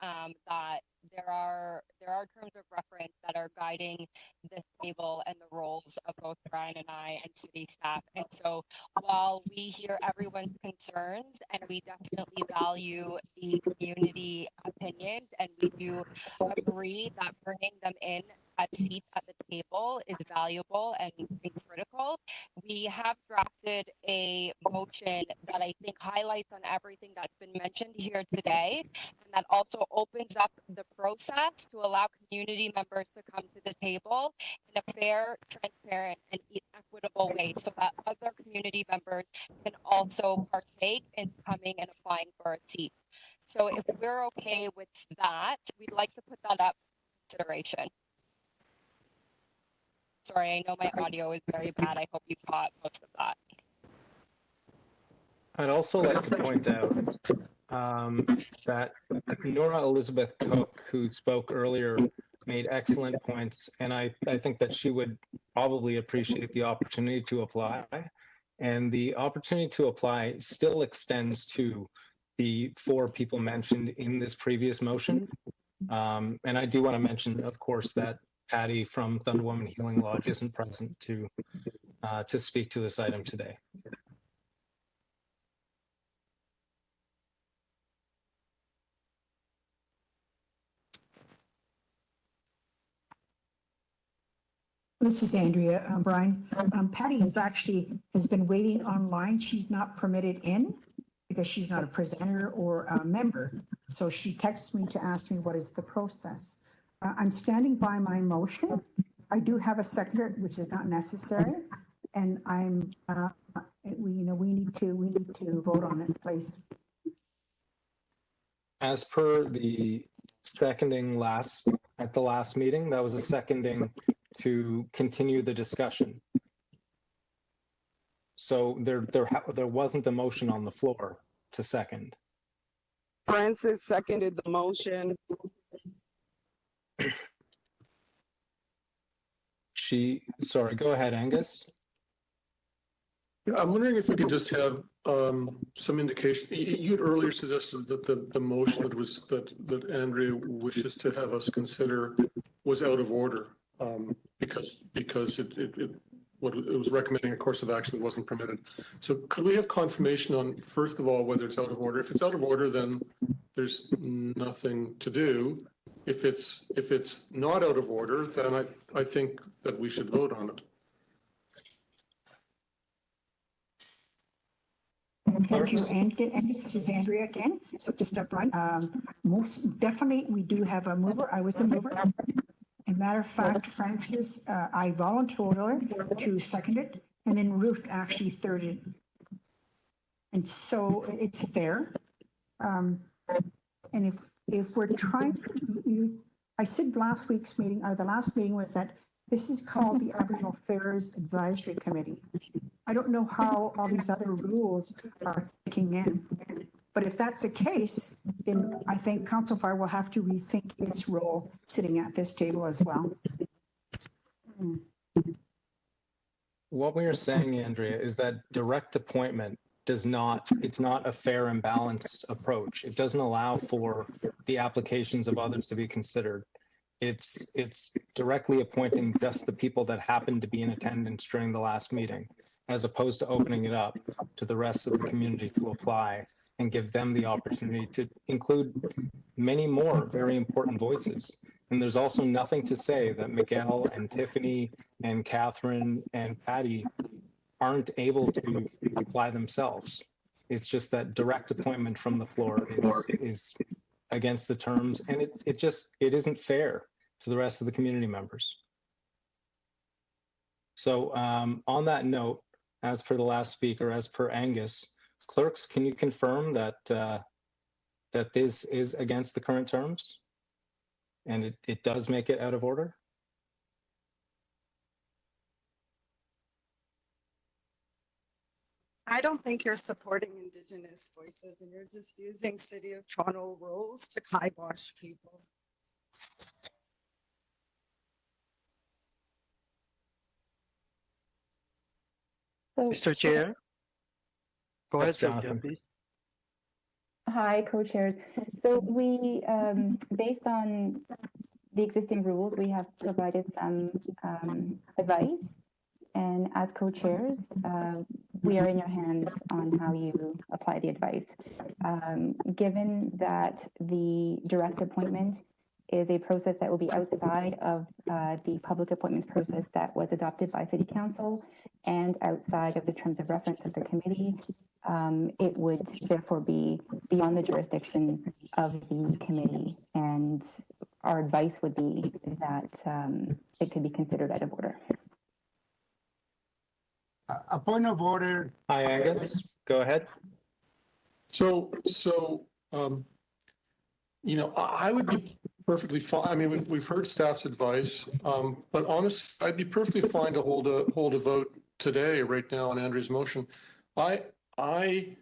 that there are terms of reference that are guiding this table and the roles of both Brian and I and city staff. And so while we hear everyone's concerns and we definitely value the community opinions and we do agree that bringing them in at seats at the table is valuable and critical, we have drafted a motion that I think highlights on everything that's been mentioned here today, and that also opens up the process to allow community members to come to the table in a fair, transparent, and equitable way so that other community members can also partake in coming and applying for a seat. So if we're okay with that, we'd like to put that up for consideration. Sorry, I know my audio is very bad. I hope you caught most of that. I'd also like to point out that Nora Elizabeth Cook, who spoke earlier, made excellent points, and I think that she would probably appreciate the opportunity to apply. And the opportunity to apply still extends to the 4 people mentioned in this previous motion. And I do want to mention, of course, that Patty from Thunder Woman Healing Lodge isn't present to speak to this item today. This is Andrea. Brian, Patty has been waiting online. She's not permitted in because she's not a presenter or a member. So she texted me to ask me what is the process. I'm standing by my motion. I do have a seconder, which is not necessary, and we need to vote on it, please. As per the seconding at the last meeting, that was a seconding to continue the discussion. So there wasn't a motion on the floor to second. Francis seconded the motion. Sorry, go ahead, Angus. Yeah, I'm wondering if we could just have some indication. You had earlier suggested that the motion that Andrea wishes to have us consider was out of order because what it was recommending a course of action that wasn't permitted. So could we have confirmation on, first of all, whether it's out of order? If it's out of order, then there's nothing to do. If it's not out of order, then I think that we should vote on it. Thank you, and this is Andrea again. So just step right. Most definitely, we do have a mover. I was a mover. As a matter of fact, Francis, I volunteered to second it, and then Ruth actually thirded. And so it's fair. And if we're trying, I said last week's meeting, or the last meeting was that this is called the Aboriginal Affairs Advisory Committee. I don't know how all these other rules are kicking in, but if that's the case, then I think Council Fire will have to rethink its role sitting at this table as well. What we are saying, Andrea, is that direct appointment it's not a fair and balanced approach. It doesn't allow for the applications of others to be considered. It's directly appointing just the people that happened to be in attendance during the last meeting, as opposed to opening it up to the rest of the community to apply and give them the opportunity to include many more very important voices. And there's also nothing to say that Miguel and Tiffany and Catherine and Patty aren't able to apply themselves. It's just that direct appointment from the floor is against the terms, and it isn't fair to the rest of the community members. So on that note, as per the last speaker, as per Angus, clerks, can you confirm that that this is against the current terms? And it does make it out of order? I don't think you're supporting Indigenous voices and you're just using City of Toronto rules to kibosh people. So, Mr. Chair, go ahead, Yes, Sylvia, Jonathan. please. Hi, co-chairs. So we, based on the existing rules, we have provided some advice. And as co-chairs, we are in your hands on how you apply the advice. Given that the direct appointment is a process that will be outside of the public appointments process that was adopted by City Council and outside of the terms of reference of the committee, it would therefore be beyond the jurisdiction of the committee. And our advice would be that it could be considered out of order. A point of order. Hi, Angus. Go ahead. So, you know, I would be perfectly fine. I mean, we've heard staff's advice, but honestly, I'd be perfectly fine to hold a vote today, right now, on Andrew's motion. I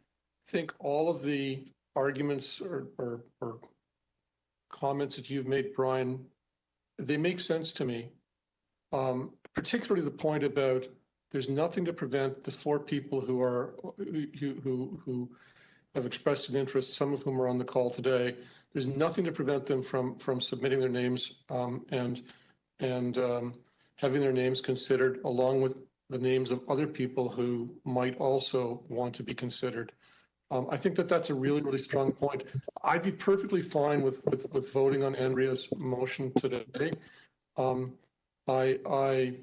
think all of the arguments or comments that you've made, Brian, they make sense to me. Particularly the point about there's nothing to prevent the 4 people who have expressed an interest, some of whom are on the call today. There's nothing to prevent them from submitting their names and having their names considered along with the names of other people who might also want to be considered. I think that that's a really, really strong point. I'd be perfectly fine with voting on Andrea's motion today. I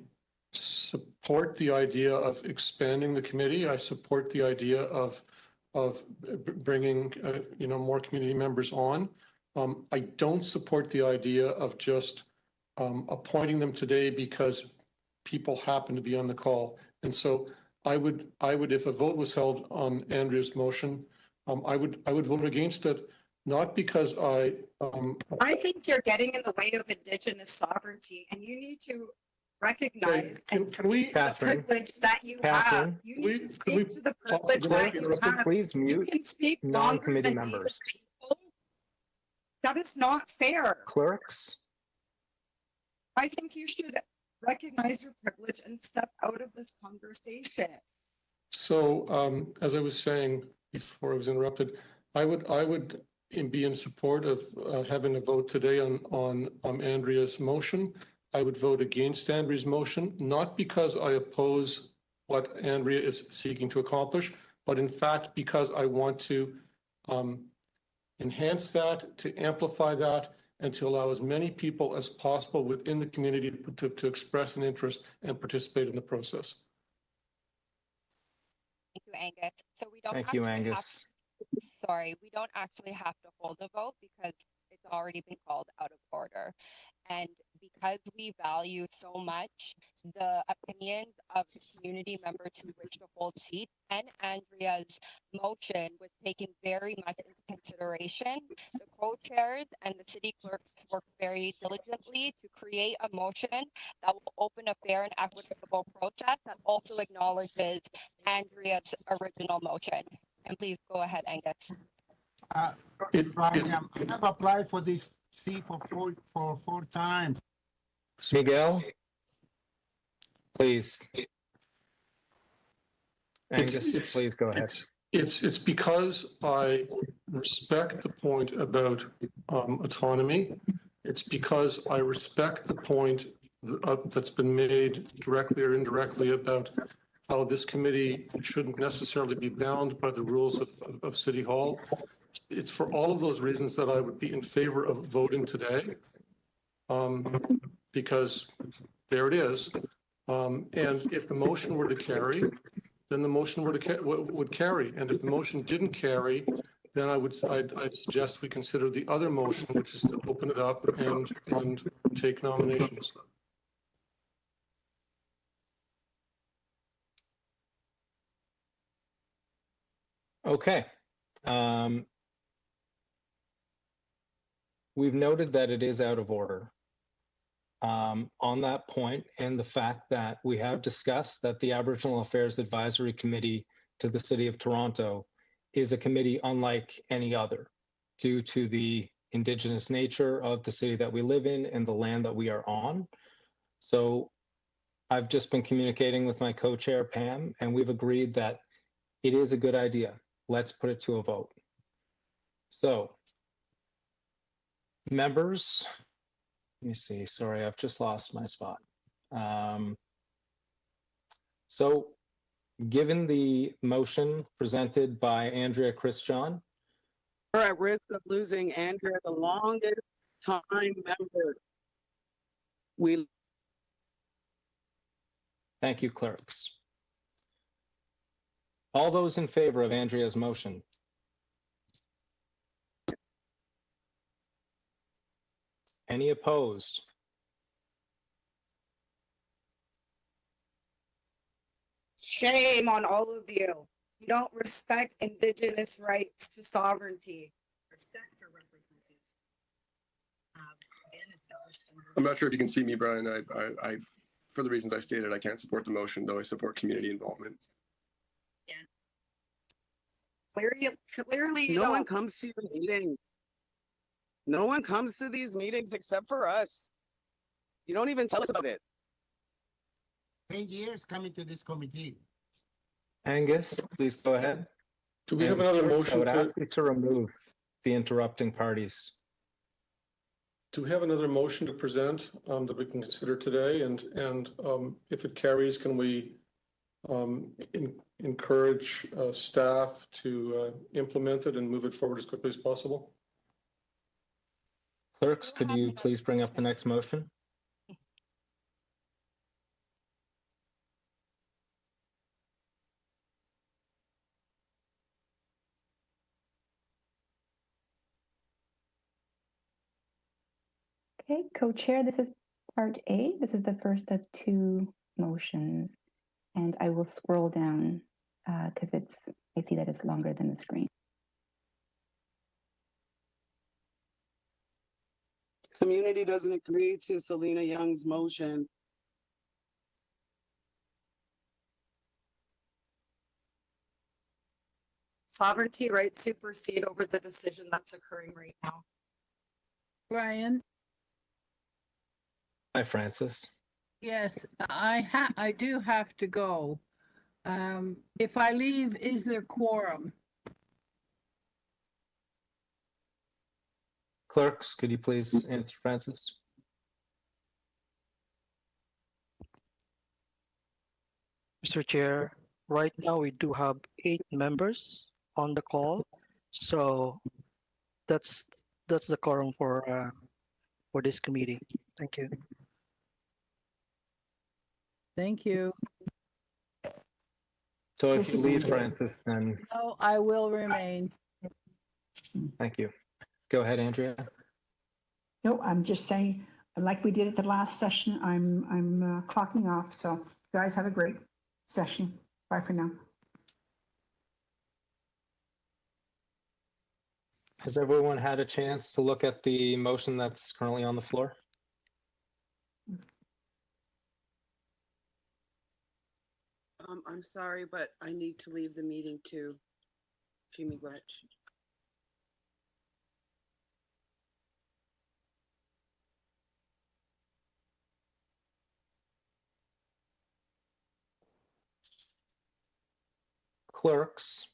support the idea of expanding the committee. I support the idea of bringing you know, more community members on. I don't support the idea of just appointing them today because people happen to be on the call. And so I would, if a vote was held on Andrea's motion, I would vote against it, not because I think you're getting in the way of Indigenous sovereignty, and you need to recognize and speak to the privilege that you have. You need to speak to the privilege that you have. Please mute You can speak non-committee longer than members. people. That is not fair. Clerks? I think you should recognize your privilege and step out of this conversation. So as I was saying before I was interrupted, I would be in support of having a vote today on Andrea's motion. I would vote against Andrea's motion, not because I oppose what Andrea is seeking to accomplish, but in fact because I want to enhance that, to amplify that, and to allow as many people as possible within the community to express an interest and participate in the process. Thank you, Angus. So we don't Thank you, Angus. Sorry, we don't actually have to hold a vote because it's already been called out of order. And because we value so much the opinions of the community members who wish to hold seats, and Andrea's motion was taken very much into consideration, the co-chairs and the city clerks worked very diligently to create a motion that will open a fair and equitable process that also acknowledges Andrea's original motion. And please go ahead, Angus. Brian, I have applied for this seat for four times. Miguel, please. Angus, please go ahead. It's because I respect the point about autonomy. It's because I respect the point that's been made directly or indirectly about how this committee shouldn't necessarily be bound by the rules of City Hall. It's for all of those reasons that I would be in favor of voting today, because there it is. And if the motion were to carry, then the motion would carry. And if the motion didn't carry, then I'd suggest we consider the other motion, which is to open it up and take nominations. Okay. We've noted that it is out of order. On that point, and the fact that we have discussed that the Aboriginal Affairs Advisory Committee to the City of Toronto is a committee unlike any other, due to the Indigenous nature of the city that we live in and the land that we are on. So I've just been communicating with my co-chair, Pam, and we've agreed that it is a good idea. Let's put it to a vote. So, members, let me see, sorry, I've just lost my spot. So, given the motion presented by Andrea Christian, We're at risk of losing Andrea, the longest time member. thank you, clerks. All those in favor of Andrea's motion? Any opposed? Shame on all of you. You don't respect Indigenous rights to sovereignty. I'm not sure if you can see me, Brian. I for the reasons I stated, I can't support the motion, though I support community involvement. Clearly, no one comes to your meetings. No one comes to these meetings except for us. You don't even tell us about it. 10 years coming to this committee. Angus, please go ahead. Do we have another motion? I would ask you to remove the interrupting parties. Do we have another motion to present that we can consider today? And if it carries, can we encourage staff to implement it and move it forward as quickly as possible? Clerks, could you please bring up the next motion? Okay, co-chair, this is part A. This is the first of two motions. And I will scroll down because I see that it's longer than the screen. Community doesn't agree to Selena Young's motion. sovereignty rights supersede over the decision that's occurring right now. Brian? Hi, Francis. Yes, I do have to go. If I leave, is there quorum? Clerks, could you please answer Francis? Mr. Chair, right now we do have 8 members on the call, so that's the quorum for this committee. Thank you. Thank you. So if you leave, Francis, then Oh, I will remain. thank you. Go ahead, Andrea. No, I'm just saying, like we did at the last session, I'm clocking off. So you guys have a great session. Bye for now. Has everyone had a chance to look at the motion that's currently on the floor? I'm sorry, but I need to leave the meeting too. Jimmy Gretsch. Clerks,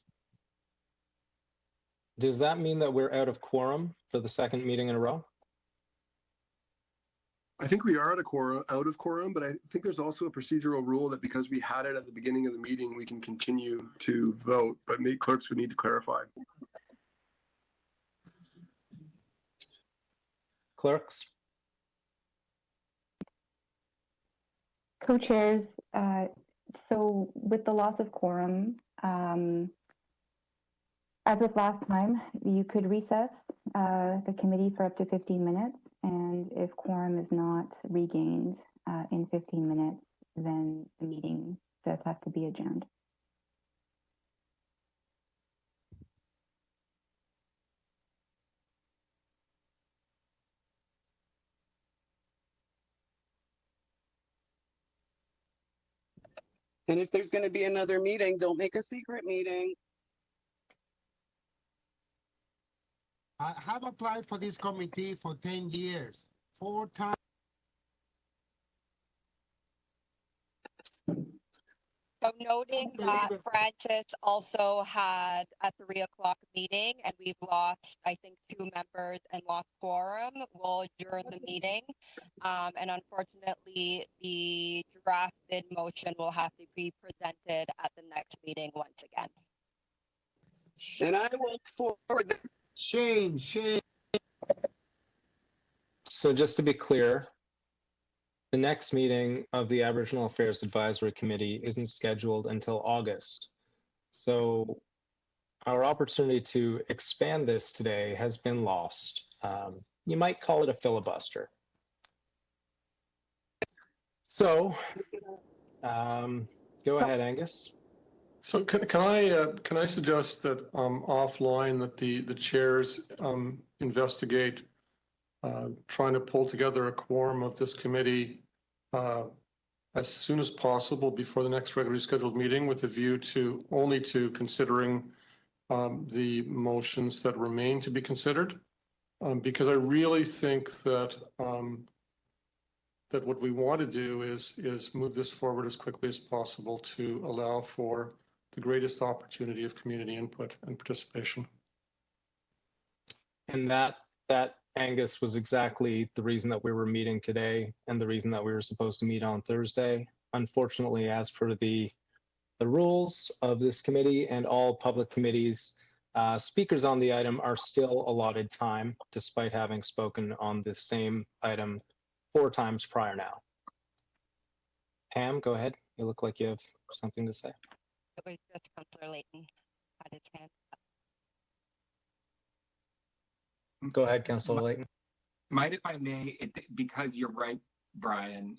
does that mean that we're out of quorum for the second meeting in a row? I think we are out of quorum, but I think there's also a procedural rule that because we had it at the beginning of the meeting, we can continue to vote, but clerks would need to clarify. Clerks? Co-chairs, so with the loss of quorum, as with last time, you could recess the committee for up to 15 minutes. And if quorum is not regained in 15 minutes, then the meeting does have to be adjourned. And if there's going to be another meeting, don't make a secret meeting. I have applied for this committee for 10 years, 4 times. So noting that Francis also had a 3 o'clock meeting and we've lost, I think, 2 members and lost quorum, we'll adjourn the meeting. And unfortunately, the drafted motion will have to be presented at the next meeting once again. And I will forward. Shame. So just to be clear, the next meeting of the Aboriginal Affairs Advisory Committee isn't scheduled until August. So our opportunity to expand this today has been lost. You might call it a filibuster. So go ahead, Angus. So can I suggest that offline that the chairs investigate trying to pull together a quorum of this committee as soon as possible before the next regularly scheduled meeting, with a view to only to considering the motions that remain to be considered, because I really think that that what we want to do is move this forward as quickly as possible to allow for the greatest opportunity of community input and participation. And that Angus, was exactly the reason that we were meeting today and the reason that we were supposed to meet on Thursday. Unfortunately, as per the rules of this committee and all public committees, speakers on the item are still allotted time, despite having spoken on this same item 4 times prior now. Pam, go ahead. You look like you have something to say. It was just Councillor Layton had his hand up. Go ahead, Councillor Layton. Might, if I may, because you're right, Brian,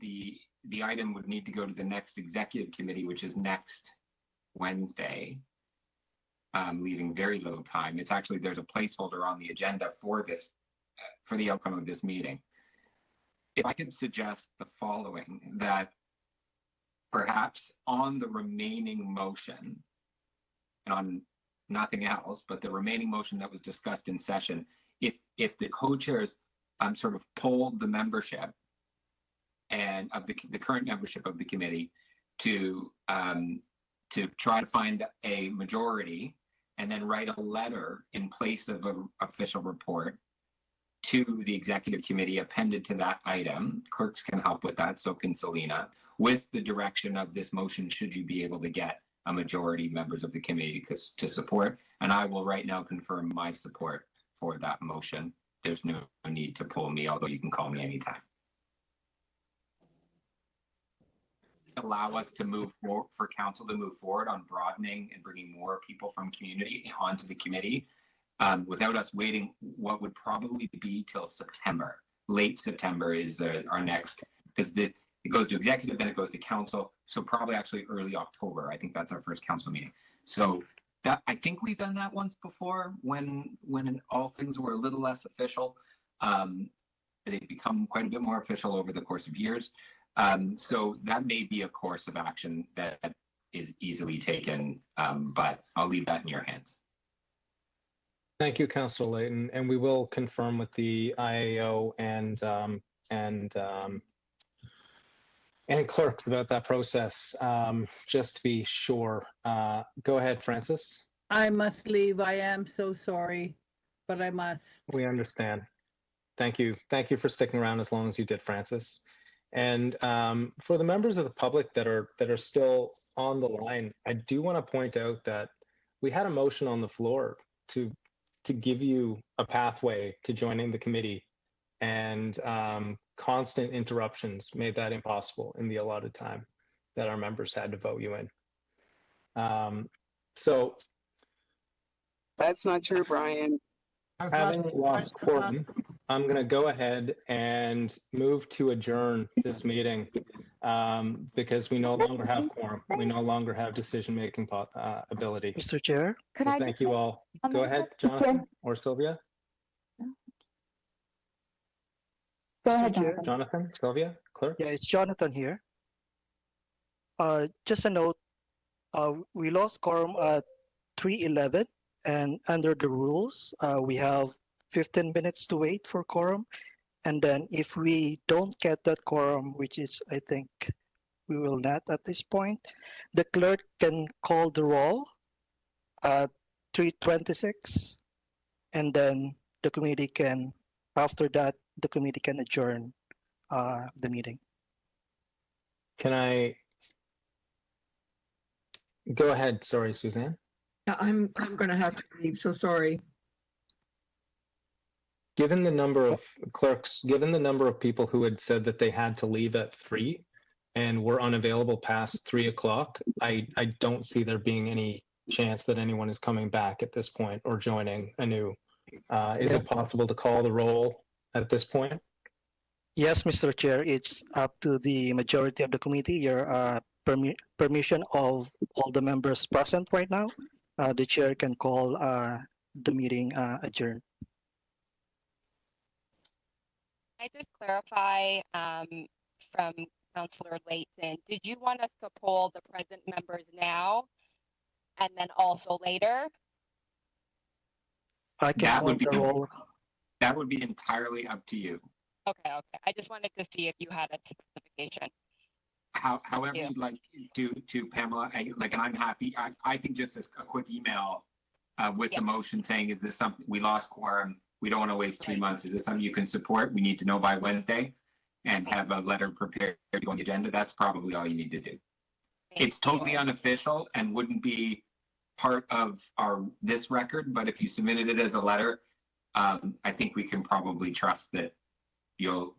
the item would need to go to the next executive committee, which is next Wednesday, leaving very little time. It's actually, there's a placeholder on the agenda for this, for the outcome of this meeting. If I could suggest the following, that perhaps on the remaining motion, and on nothing else, but the remaining motion that was discussed in session, if the co-chairs sort of polled the membership and of the current membership of the committee to try to find a majority and then write a letter in place of an official report to the executive committee appended to that item. Clerks can help with that, so can Selena, with the direction of this motion should you be able to get a majority members of the committee to support. And I will right now confirm my support for that motion. There's no need to pull me, although you can call me anytime. Allow us to move forward, for council to move forward on broadening and bringing more people from community onto the committee without us waiting what would probably be till September. Late September is our next, because it goes to executive, then it goes to council. So probably actually early October. I think that's our first council meeting. So that, I think we've done that once before when all things were a little less official. They've become quite a bit more official over the course of years. So that may be a course of action that is easily taken, but I'll leave that in your hands. Thank you, Councillor Layton, and we will confirm with the IAO and clerks about that process, just to be sure. Go ahead, Francis. I must leave. I am so sorry, but I must. We understand. Thank you. Thank you for sticking around as long as you did, Francis. And for the members of the public that are still on the line, I do want to point out that we had a motion on the floor to give you a pathway to joining the committee, and constant interruptions made that impossible in the allotted time that our members had to vote you in. So that's not true, Brian. Having lost quorum, I'm going to go ahead and move to adjourn this meeting because we no longer have quorum. We no longer have decision-making ability. Mr. Chair? Could So I thank just you make all. a Go ahead, comment? Jonathan or Sylvia. Go Mr. ahead, Chair? Jonathan. Jonathan, Sylvia, clerks. Yeah, it's Jonathan here. Just a note, we lost quorum at 3:11, and under the rules, we have 15 minutes to wait for quorum. And then if we don't get that quorum, which is, I think, we will not at this point, the clerk can call the roll at 3:26, and then the committee can, after that, the committee can adjourn the meeting. Can I go ahead? Sorry, Suzanne. Yeah, I'm going to have to leave, so sorry. Given the number of clerks, given the number of people who had said that they had to leave at 3 and were unavailable past 3 o'clock, I don't see there being any chance that anyone is coming back at this point or joining anew. Is it possible to call the roll at this point? Yes, Mr. Chair, it's up to the majority of the committee. Your permission of all the members present right now. The chair can call the meeting adjourned. I just clarify from Councillor Layton, did you want us to poll the present members now and then also later? I can That would call the roll. That would be entirely up to you. Okay. I just wanted to see if you had a specification. However you'd like to Pamela, and I'm happy. I think just as a quick email with the motion saying, is this something, we lost quorum, we don't want to waste 3 months. Is this something you can support? We need to know by Wednesday and have a letter prepared on the agenda. That's probably all you need to do. It's totally unofficial and wouldn't be part of this record, but if you submitted it as a letter, I think we can probably trust that you'll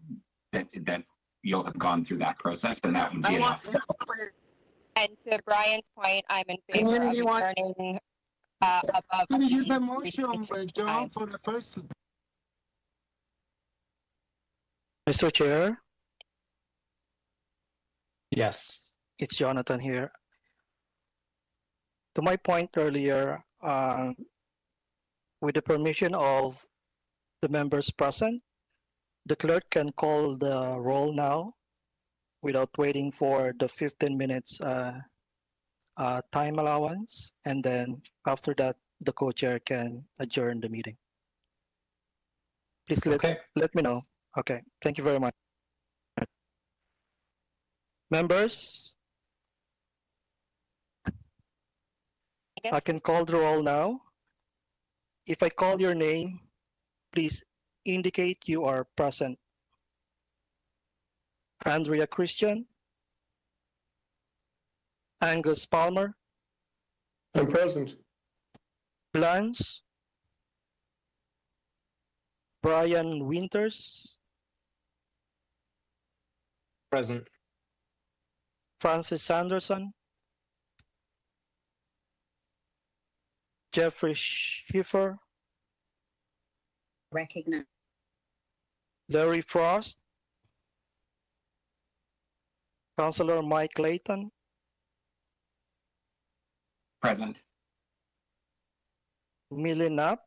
have gone through that process, and that would be enough. And to Brian's point, I'm in favor of adjourning above. Can you use the motion, John, for the first? Mr. Chair? Yes. It's Jonathan here. To my point earlier, with the permission of the members present, the clerk can call the roll now without waiting for the 15 minutes time allowance. And then after that, the co-chair can adjourn the meeting. Please let me know. Okay, thank you very much. Members, I can call the roll now. If I call your name, please indicate you are present. Andrea Christian, Angus Palmer. I'm present. Blanche, Brian Winters. Present. Francis Sanderson. Jeffrey Schiffer. Recognize. Larry Frost. Councillor Mike Layton. Present. Millie Knapp.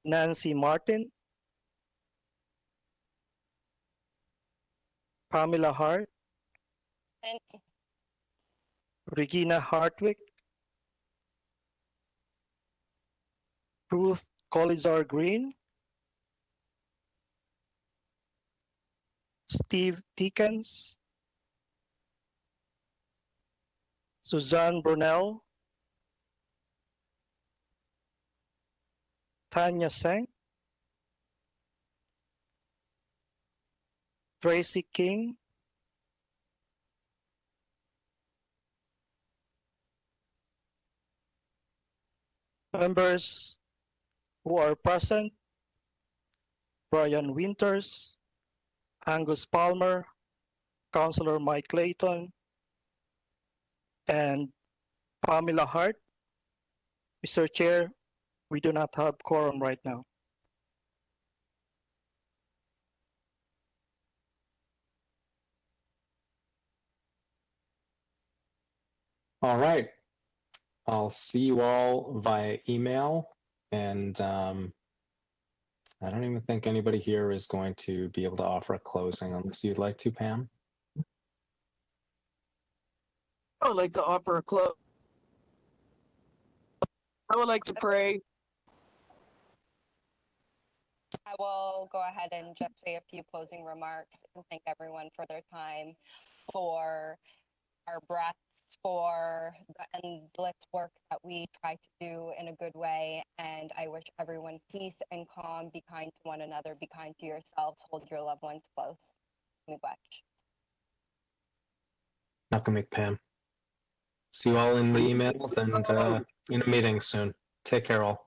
Nancy Martin. Pamela Hart. Regina Hartwick. Ruth Colizar Green. Steve Tickens. Suzanne Brunel. Tanya Seng. Tracy King. Members who are present: Brian Winters, Angus Palmer, Councillor Mike Layton, and Pamela Hart. Mr. Chair, we do not have quorum right now. All right. I'll see you all via email, and I don't even think anybody here is going to be able to offer a closing unless you'd like to, Pam. I would like to offer a close. I would like to pray. I will go ahead and just say a few closing remarks and thank everyone for their time, for our breaths, for the endless work that we try to do in a good way. And I wish everyone peace and calm. Be kind to one another. Be kind to yourselves. Hold your loved ones close. Miigwech. Nakamik Pam. See you all in the emails and in a meeting soon. Take care all.